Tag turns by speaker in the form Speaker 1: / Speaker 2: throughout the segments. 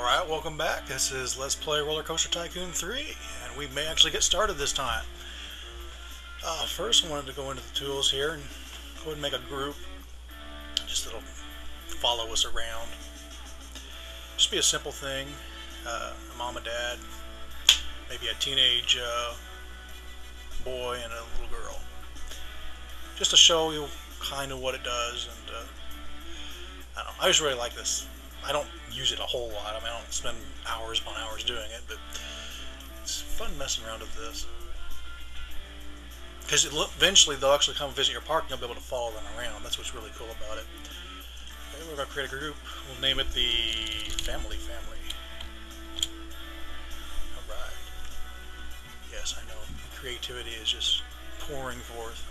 Speaker 1: Alright, welcome back. This is Let's Play Roller Coaster Tycoon 3, and we may actually get started this time. First I wanted to go into the tools here and go ahead and make a group, just that'll follow us around. Just be a simple thing, a mom and dad, maybe a teenage boy and a little girl. Just to show you kind of what it does, and I don't know, I just really like this. I don't use it a whole lot. I mean, I don't spend hours upon hours doing it, but it's fun messing around with this. Because eventually they'll actually come visit your park and you'll be able to follow them around. That's what's really cool about it. Okay, we're going to create a group. We'll name it the Family. Alright. Yes, I know. Creativity is just pouring forth.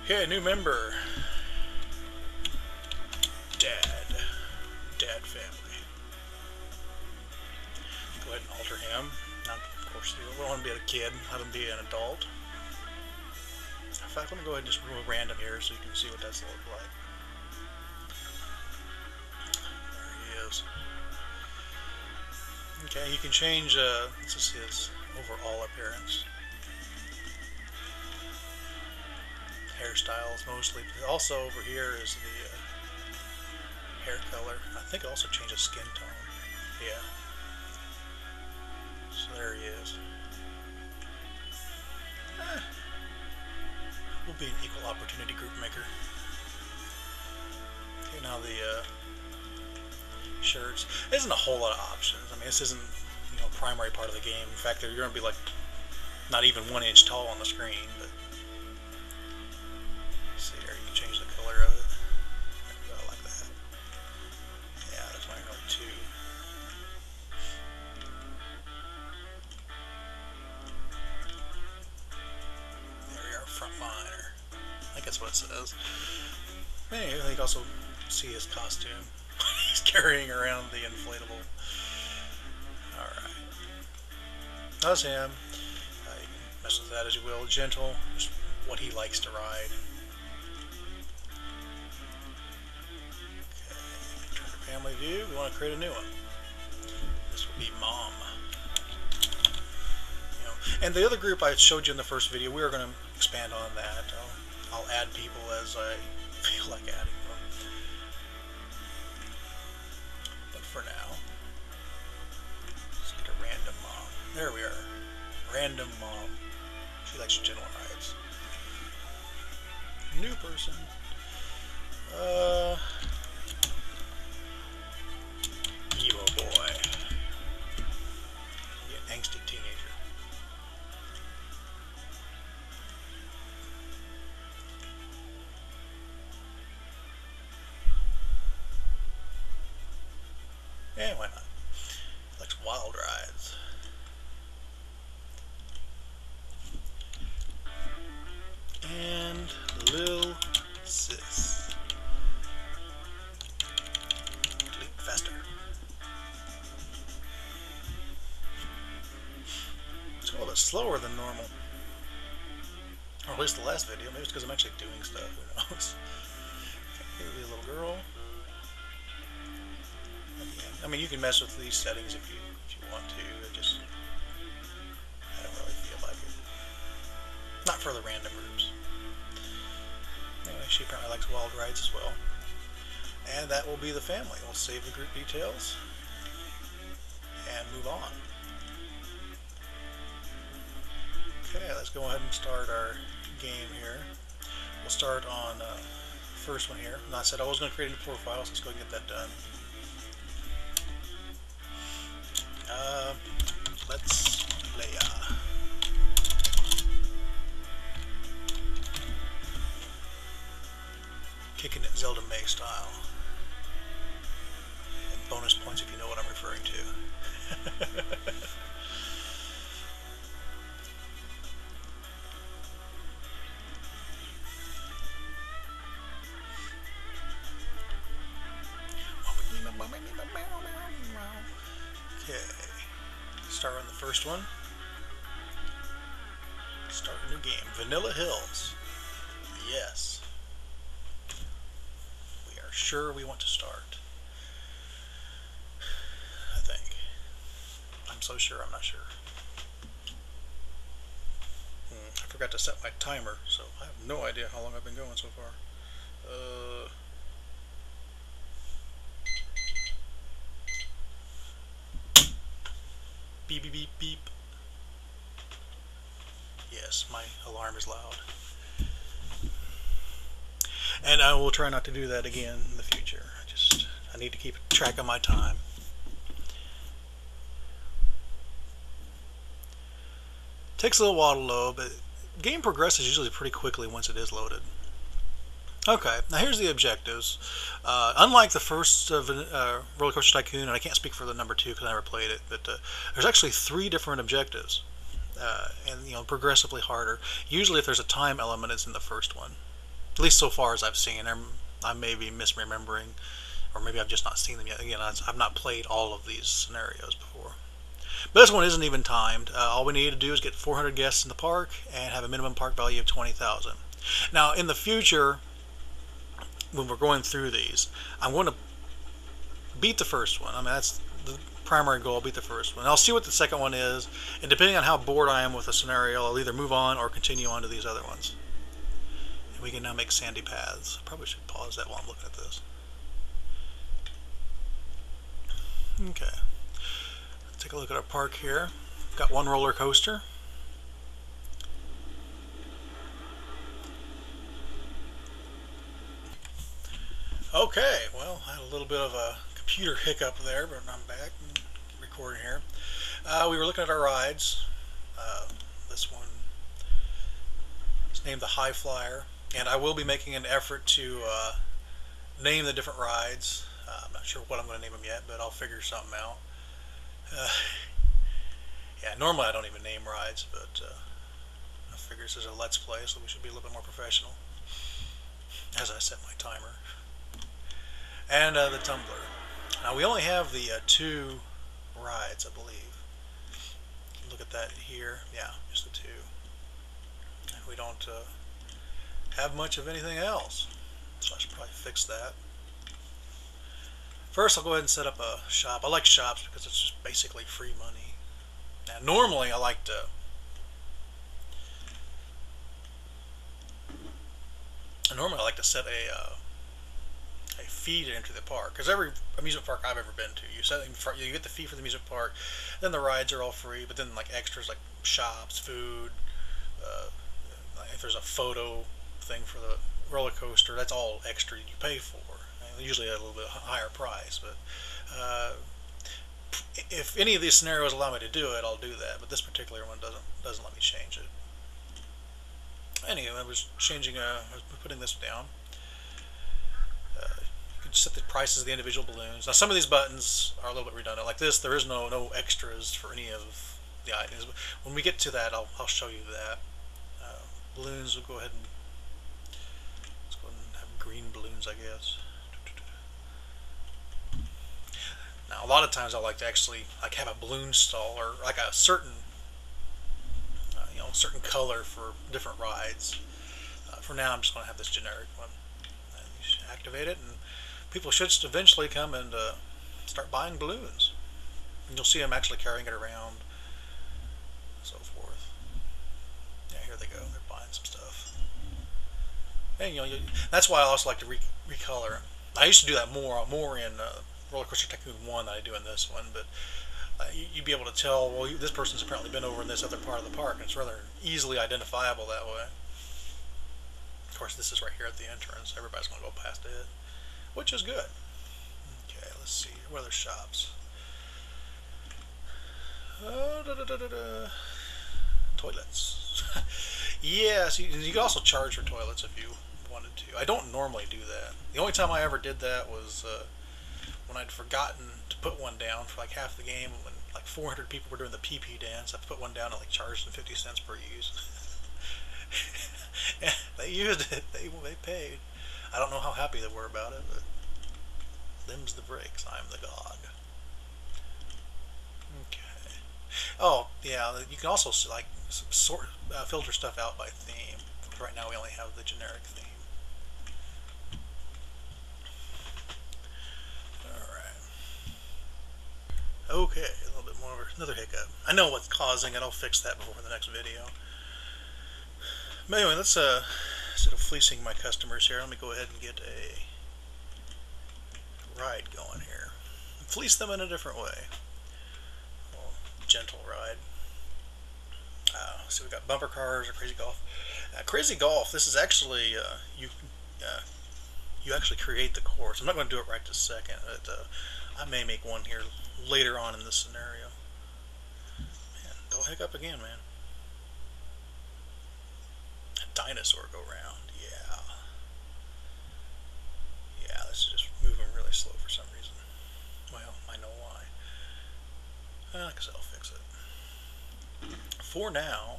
Speaker 1: Okay, new member. Dad family. Go ahead and alter him. Now, of course, we don't want to be a kid, have him be an adult. In fact, let me go ahead and just roll random here so you can see what that's look like. There he is. Okay, you can change, this is his overall appearance. Hairstyles mostly. Also over here is the hair color. I think it also changes skin tone. Yeah. So there he is. We'll be an equal opportunity group maker. Okay, now the shirts. There isn't a whole lot of options. I mean, this isn't, a primary part of the game. In fact, you're going to be like not even 1 inch tall on the screen. But see here, you can change the color of it. There you go, like that. Yeah, there's only really two. There we are, frontliner. I think that's what it says. Anyway, you can also see his costume. He's carrying around the inflatable. Alright. That's him. You can mess with that as you will. Gentle, just what he likes to ride. Family view, we want to create a new one. This will be Mom. And the other group I showed you in the first video, we are going to expand on that. I'll add people as I feel like adding them. But for now, let's get a random mom. There we are. Random mom. She likes gentle rides. New person. Emo boy. Be an angsty teenager. Yeah, why not? He likes wild rides. And Lil Sis. Leap faster. It's a little bit slower than normal. Or at least the last video. Maybe it's because I'm actually doing stuff. Who knows? Here will be a little girl. I mean, you can mess with these settings if you want to. I don't really feel like it. Not for the random groups. Anyway, she apparently likes wild rides as well. And that will be the family. We'll save the group details and move on. Okay, let's go ahead and start our game here. We'll start on the first one here. And I said I was going to create a new profile, so let's go ahead and get that done. Let's play. Kicking it Zelda May style. And bonus points if you know what I'm referring to. Okay. Start on the first one. Start a new game. Vanilla Hills. Yes. We are sure we want to start. so sure. I'm not sure. I forgot to set my timer, so I have no idea how long I've been going so far. Beep, beep, beep, beep. Yes, my alarm is loud. And I will try not to do that again in the future. I need to keep track of my time. Takes a little while to load, but game progresses usually pretty quickly once it is loaded. Okay, now here's the objectives. Unlike the first Roller Coaster Tycoon, and I can't speak for the number 2 because I never played it, but there's actually 3 different objectives, and progressively harder. Usually, if there's a time element, it's in the first one. At least so far as I've seen. I may be misremembering, or maybe I've just not seen them yet. Again, I've not played all of these scenarios before. But this one isn't even timed. All we need to do is get 400 guests in the park and have a minimum park value of 20,000. Now, in the future, when we're going through these, I'm going to beat the first one. I mean, that's the primary goal, beat the first one. I'll see what the second one is, and depending on how bored I am with a scenario, I'll either move on or continue on to these other ones. And we can now make sandy paths. Probably should pause that while I'm looking at this. Okay. Let's take a look at our park here. Got one roller coaster. Okay, well, I had a little bit of a computer hiccup there, but I'm back and recording here. We were looking at our rides. This one is named the High Flyer, and I will be making an effort to name the different rides. I'm not sure what I'm going to name them yet, but I'll figure something out. Yeah, normally I don't even name rides, but I figure this is a Let's Play, so we should be a little bit more professional as I set my timer. And the tumbler. Now we only have the 2 rides, I believe. Look at that here. Yeah, just the 2. And we don't have much of anything else, so I should probably fix that. First, I'll go ahead and set up a shop. I like shops because it's just basically free money. Now, normally I like to set a fee to enter the park, because every amusement park I've ever been to, you get the fee for the amusement park, then the rides are all free, but then like extras like shops, food, if there's a photo thing for the roller coaster, that's all extra you pay for. Usually at a little bit higher price, but if any of these scenarios allow me to do it, I'll do that. But this particular one doesn't let me change it. Anyway, I was putting this down. You can set the prices of the individual balloons. Now, some of these buttons are a little bit redundant. Like this, there is no extras for any of the items. But when we get to that, I'll show you that. Balloons, we'll go ahead and have green balloons, I guess. Now, a lot of times I like to actually have a balloon stall or like a certain certain color for different rides. For now, I'm just going to have this generic one. And you should activate it, and people should eventually come and start buying balloons. And you'll see them actually carrying it around, and so forth. Yeah, here they go. They're buying some stuff. And that's why I also like to recolor. I used to do that more in Roller Coaster Tycoon 1 than I do in this one, but you'd be able to tell, well, this person's apparently been over in this other part of the park, and it's rather easily identifiable that way. Of course, this is right here at the entrance. Everybody's going to go past it, which is good. Okay, let's see. What other shops? Toilets. Yes, you can also charge for toilets if you wanted to. I don't normally do that. The only time I ever did that was when I'd forgotten to put one down for like half the game, when like 400 people were doing the PP dance. I put one down and like charged them 50 cents per use. And they used it. They paid. I don't know how happy they were about it, but them's the breaks. I'm the god. Okay. Oh yeah, you can also filter stuff out by theme. Right now we only have the generic theme. Okay, a little bit another hiccup. I know what's causing it. I'll fix that before the next video. But anyway, let's instead of fleecing my customers here, let me go ahead and get a ride going here. Fleece them in a different way. A gentle ride. So we got bumper cars or crazy golf. Crazy golf. This is actually you actually create the course. I'm not going to do it right this second, but I may make one here later on in this scenario. Man, don't hiccup again, man. A dinosaur go round. Yeah. Yeah, this is just moving really slow for some reason. Well, I know why. Because I'll fix it. For now,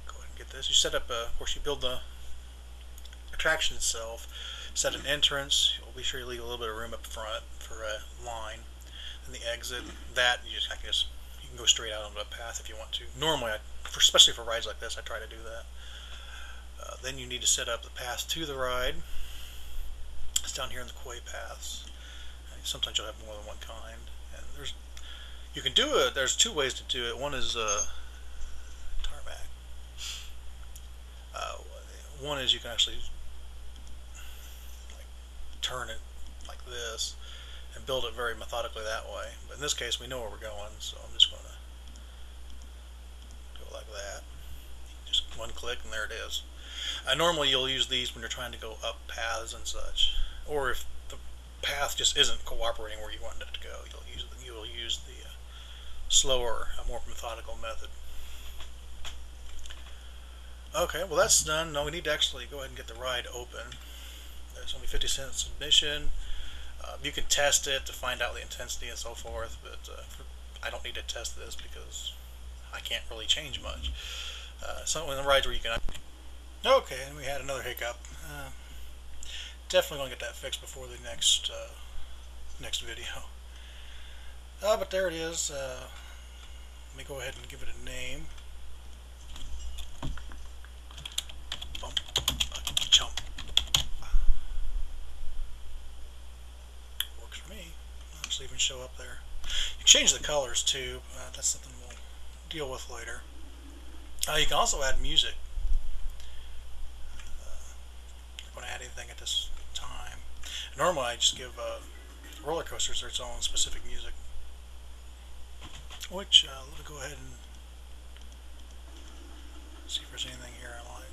Speaker 1: go ahead and get this. You set up, of course, you build the attraction itself. Set an entrance. You'll be sure you leave a little bit of room up front for a line. And the exit, that you can go straight out onto a path if you want to. Normally, especially for rides like this, I try to do that. Then you need to set up the path to the ride. It's down here in the quay paths. Sometimes you'll have more than one kind. And you can do it. There's two ways to do it. One is tarmac. One is you can actually turn it like this and build it very methodically that way. But in this case, we know where we're going, so I'm just going to go like that. Just one click, and there it is. Normally, you'll use these when you're trying to go up paths and such, or if the path just isn't cooperating where you want it to go, you'll use the slower, more methodical method. Okay, well that's done. Now we need to actually go ahead and get the ride open. There's only 50 cents admission. You can test it to find out the intensity and so forth, but I don't need to test this because I can't really change much. So in the rides where you can... Okay, and we had another hiccup. Definitely going to get that fixed before the next video. But there it is. Let me go ahead and give it a name. Jump. Works for me. I'll actually even show up there. You can change the colors too. That's something we'll deal with later. You can also add music. I'm not going to add anything at this time. Normally I just give roller coasters its own specific music. Which, let me go ahead and see if there's anything here I like.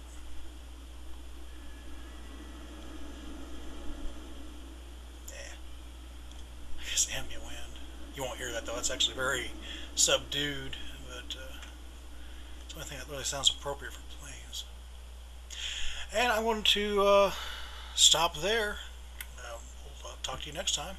Speaker 1: Yeah. I guess ambient wind. You won't hear that though. It's actually very subdued, but it's the only thing that really sounds appropriate for planes. And I wanted to stop there. We'll talk to you next time.